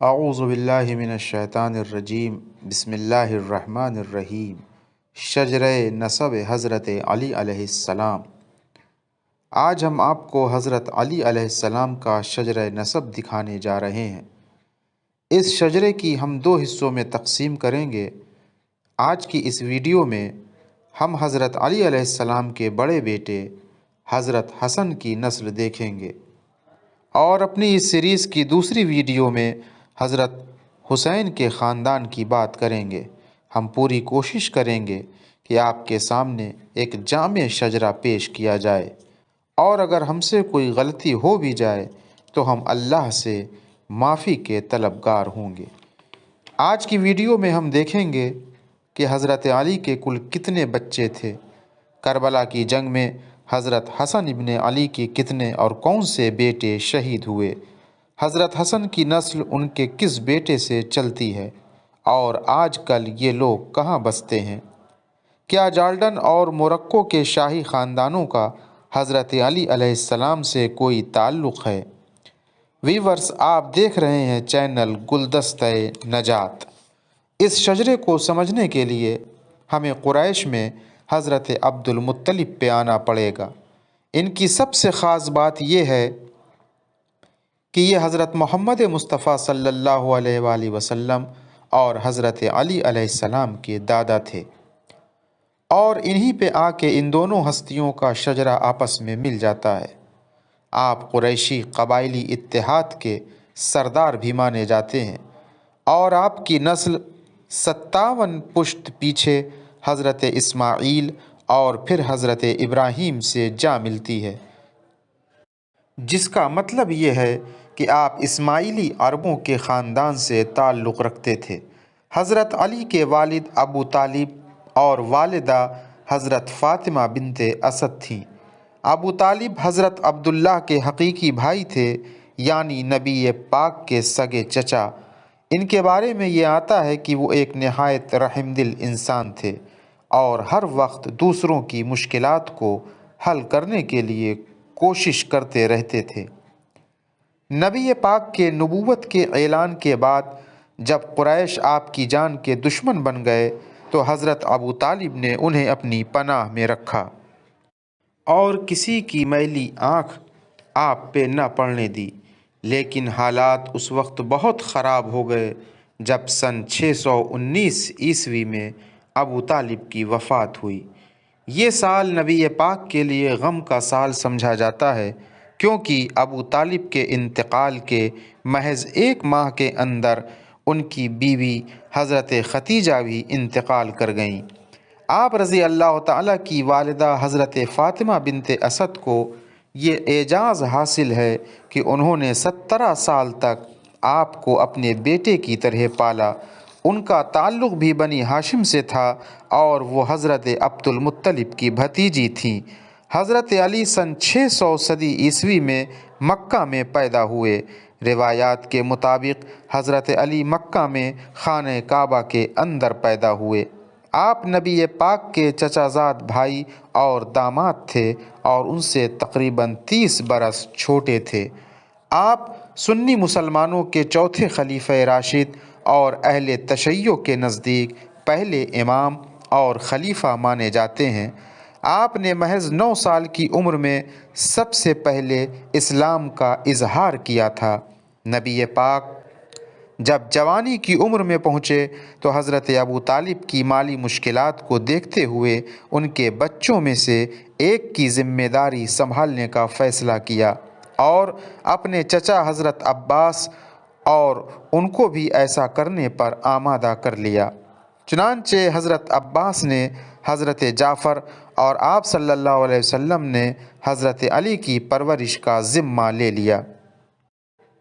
اعوذ باللہ من الشیطان الرجیم بسم اللہ الرحمن الرحیم شجرہ نسب حضرت علی علیہ السلام۔ آج ہم آپ کو حضرت علی علیہ السلام کا شجرہ نسب دکھانے جا رہے ہیں۔ اس شجرے کی ہم دو حصوں میں تقسیم کریں گے۔ آج کی اس ویڈیو میں ہم حضرت علی علیہ السلام کے بڑے بیٹے حضرت حسن کی نسل دیکھیں گے، اور اپنی اس سیریز کی دوسری ویڈیو میں حضرت حسین کے خاندان کی بات کریں گے۔ ہم پوری کوشش کریں گے کہ آپ کے سامنے ایک جامع شجرہ پیش کیا جائے، اور اگر ہم سے کوئی غلطی ہو بھی جائے تو ہم اللہ سے معافی کے طلبگار ہوں گے۔ آج کی ویڈیو میں ہم دیکھیں گے کہ حضرت علی کے کل کتنے بچے تھے، کربلا کی جنگ میں حضرت حسن ابن علی کے کتنے اور کون سے بیٹے شہید ہوئے، حضرت حسن کی نسل ان کے کس بیٹے سے چلتی ہے، اور آج کل یہ لوگ کہاں بستے ہیں۔ کیا جارڈن اور موروکو کے شاہی خاندانوں کا حضرت علی علیہ السلام سے کوئی تعلق ہے؟ ویورز، آپ دیکھ رہے ہیں چینل گلدستہ نجات۔ اس شجرے کو سمجھنے کے لیے ہمیں قریش میں حضرت عبد المطلب پہ آنا پڑے گا۔ ان کی سب سے خاص بات یہ ہے کہ یہ حضرت محمد مصطفیٰ صلی اللہ علیہ وآلہ وسلم اور حضرت علی علیہ السلام کے دادا تھے، اور انہی پہ آ کے ان دونوں ہستیوں کا شجرہ آپس میں مل جاتا ہے۔ آپ قریشی قبائلی اتحاد کے سردار بھی مانے جاتے ہیں، اور آپ کی نسل 57 پشت پیچھے حضرت اسماعیل اور پھر حضرت ابراہیم سے جا ملتی ہے، جس کا مطلب یہ ہے کہ آپ اسماعیلی عربوں کے خاندان سے تعلق رکھتے تھے۔ حضرت علی کے والد ابو طالب اور والدہ حضرت فاطمہ بنت اسد تھیں۔ ابو طالب حضرت عبداللہ کے حقیقی بھائی تھے، یعنی نبی پاک کے سگے چچا۔ ان کے بارے میں یہ آتا ہے کہ وہ ایک نہایت رحم دل انسان تھے، اور ہر وقت دوسروں کی مشکلات کو حل کرنے کے لیے کوشش کرتے رہتے تھے۔ نبی پاک کے نبوت کے اعلان کے بعد جب قریش آپ کی جان کے دشمن بن گئے تو حضرت ابو طالب نے انہیں اپنی پناہ میں رکھا، اور کسی کی میلی آنکھ آپ پہ نہ پڑنے دی۔ لیکن حالات اس وقت بہت خراب ہو گئے جب سن 619 عیسوی میں ابو طالب کی وفات ہوئی۔ یہ سال نبی پاک کے لیے غم کا سال سمجھا جاتا ہے، کیونکہ ابو طالب کے انتقال کے محض 1 ماہ کے اندر ان کی بیوی حضرت ختیجہ بھی انتقال کر گئیں۔ آپ رضی اللہ تعالیٰ کی والدہ حضرت فاطمہ بنت اسد کو یہ اعزاز حاصل ہے کہ انہوں نے 17 سال تک آپ کو اپنے بیٹے کی طرح پالا۔ ان کا تعلق بھی بنی ہاشم سے تھا، اور وہ حضرت عبد المطلب کی بھتیجی تھیں۔ حضرت علی سن 600 صدی عیسوی میں مکہ میں پیدا ہوئے۔ روایات کے مطابق حضرت علی مکہ میں خانہ کعبہ کے اندر پیدا ہوئے۔ آپ نبی پاک کے چچا زاد بھائی اور داماد تھے، اور ان سے تقریباً 30 برس چھوٹے تھے۔ آپ سنی مسلمانوں کے چوتھے خلیفہ راشد اور اہل تشیع کے نزدیک پہلے امام اور خلیفہ مانے جاتے ہیں۔ آپ نے محض 9 سال کی عمر میں سب سے پہلے اسلام کا اظہار کیا تھا۔ نبی پاک جب جوانی کی عمر میں پہنچے تو حضرت ابو طالب کی مالی مشکلات کو دیکھتے ہوئے ان کے بچوں میں سے ایک کی ذمہ داری سنبھالنے کا فیصلہ کیا، اور اپنے چچا حضرت عباس اور ان کو بھی ایسا کرنے پر آمادہ کر لیا۔ چنانچہ حضرت عباس نے حضرت جعفر اور آپ صلی اللہ علیہ وسلم نے حضرت علی کی پرورش کا ذمہ لے لیا۔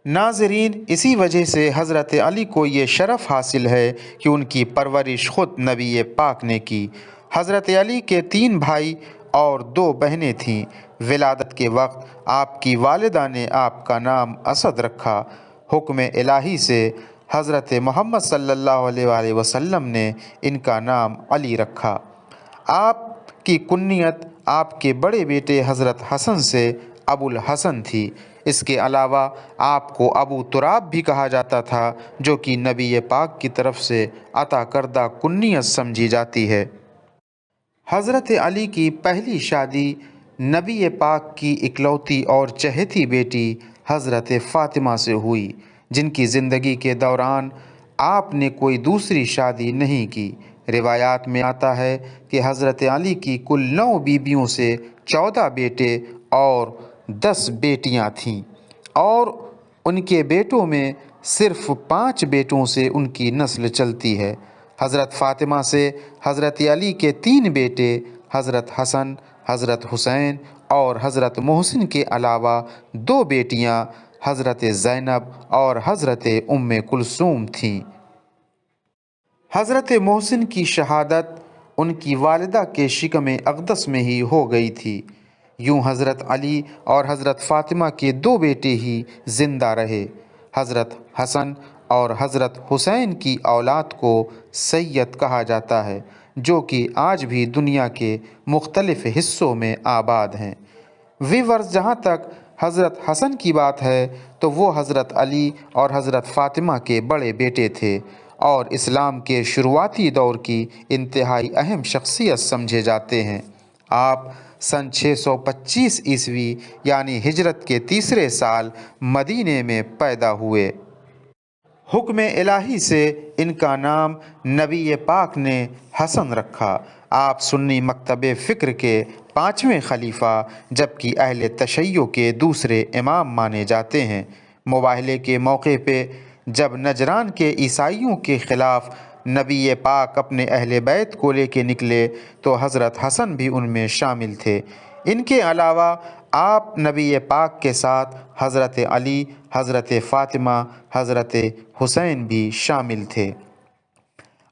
ناظرین، اسی وجہ سے حضرت علی کو یہ شرف حاصل ہے کہ ان کی پرورش خود نبی پاک نے کی۔ حضرت علی کے 3 بھائی اور 2 بہنیں تھیں۔ ولادت کے وقت آپ کی والدہ نے آپ کا نام اسد رکھا۔ حکم الہی سے حضرت محمد صلی اللہ علیہ وآلہ وسلم نے ان کا نام علی رکھا۔ آپ کی کنیت آپ کے بڑے بیٹے حضرت حسن سے ابو الحسن تھی۔ اس کے علاوہ آپ کو ابو تراب بھی کہا جاتا تھا، جو کہ نبی پاک کی طرف سے عطا کردہ کنیت سمجھی جاتی ہے۔ حضرت علی کی پہلی شادی نبی پاک کی اکلوتی اور چہیتی بیٹی حضرت فاطمہ سے ہوئی، جن کی زندگی کے دوران آپ نے کوئی دوسری شادی نہیں کی۔ روایات میں آتا ہے کہ حضرت علی کی کل 9 بیویوں سے 14 بیٹے اور 10 بیٹیاں تھیں، اور ان کے بیٹوں میں صرف 5 بیٹوں سے ان کی نسل چلتی ہے۔ حضرت فاطمہ سے حضرت علی کے 3 بیٹے حضرت حسن، حضرت حسین اور حضرت محسن کے علاوہ 2 بیٹیاں حضرت زینب اور حضرت ام کلثوم تھیں۔ حضرت محسن کی شہادت ان کی والدہ کے شکم اقدس میں ہی ہو گئی تھی۔ یوں حضرت علی اور حضرت فاطمہ کے 2 بیٹے ہی زندہ رہے۔ حضرت حسن اور حضرت حسین کی اولاد کو سید کہا جاتا ہے، جو کہ آج بھی دنیا کے مختلف حصوں میں آباد ہیں۔ ویورز، جہاں تک حضرت حسن کی بات ہے تو وہ حضرت علی اور حضرت فاطمہ کے بڑے بیٹے تھے اور اسلام کے شروعاتی دور کی انتہائی اہم شخصیت سمجھے جاتے ہیں۔ آپ سن 625 عیسوی یعنی ہجرت کے تیسرے سال مدینے میں پیدا ہوئے۔ حکم الہی سے ان کا نام نبی پاک نے حسن رکھا۔ آپ سنی مکتب فکر کے 5ویں خلیفہ جبکہ اہل تشیع کے دوسرے امام مانے جاتے ہیں۔ مباہلے کے موقع پہ جب نجران کے عیسائیوں کے خلاف نبی پاک اپنے اہل بیت کو لے کے نکلے تو حضرت حسن بھی ان میں شامل تھے۔ ان کے علاوہ آپ نبی پاک کے ساتھ حضرت علی، حضرت فاطمہ، حضرت حسین بھی شامل تھے۔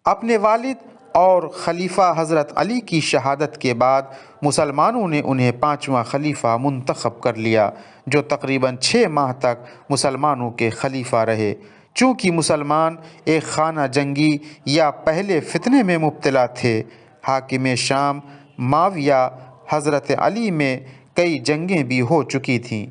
اپنے والد اور خلیفہ حضرت علی کی شہادت کے بعد مسلمانوں نے انہیں 5واں خلیفہ منتخب کر لیا، جو تقریباً 6 ماہ تک مسلمانوں کے خلیفہ رہے۔ چونکہ مسلمان ایک خانہ جنگی یا پہلے فتنے میں مبتلا تھے، حاکم شام معاویہ حضرت علی میں کئی جنگیں بھی ہو چکی تھیں،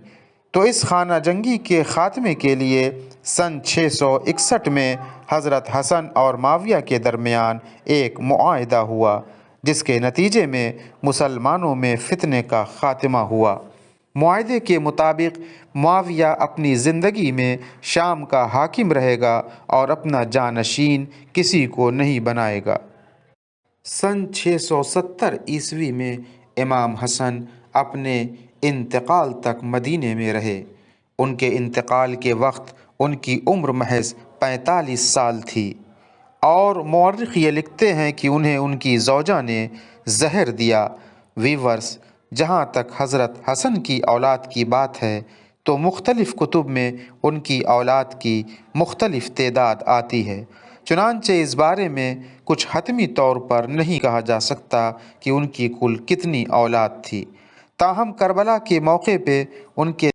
تو اس خانہ جنگی کے خاتمے کے لیے سن 661 میں حضرت حسن اور معاویہ کے درمیان ایک معاہدہ ہوا، جس کے نتیجے میں مسلمانوں میں فتنے کا خاتمہ ہوا۔ معاہدے کے مطابق معاویہ اپنی زندگی میں شام کا حاکم رہے گا اور اپنا جانشین کسی کو نہیں بنائے گا۔ سن 670 عیسوی میں امام حسن اپنے انتقال تک مدینے میں رہے۔ ان کے انتقال کے وقت ان کی عمر محض 45 سال تھی، اور مورخ یہ لکھتے ہیں کہ انہیں ان کی زوجہ نے زہر دیا۔ ویورس، جہاں تک حضرت حسن کی اولاد کی بات ہے تو مختلف کتب میں ان کی اولاد کی مختلف تعداد آتی ہے، چنانچہ اس بارے میں کچھ حتمی طور پر نہیں کہا جا سکتا کہ ان کی کل کتنی اولاد تھی۔ تاہم کربلا کے موقع پہ ان کے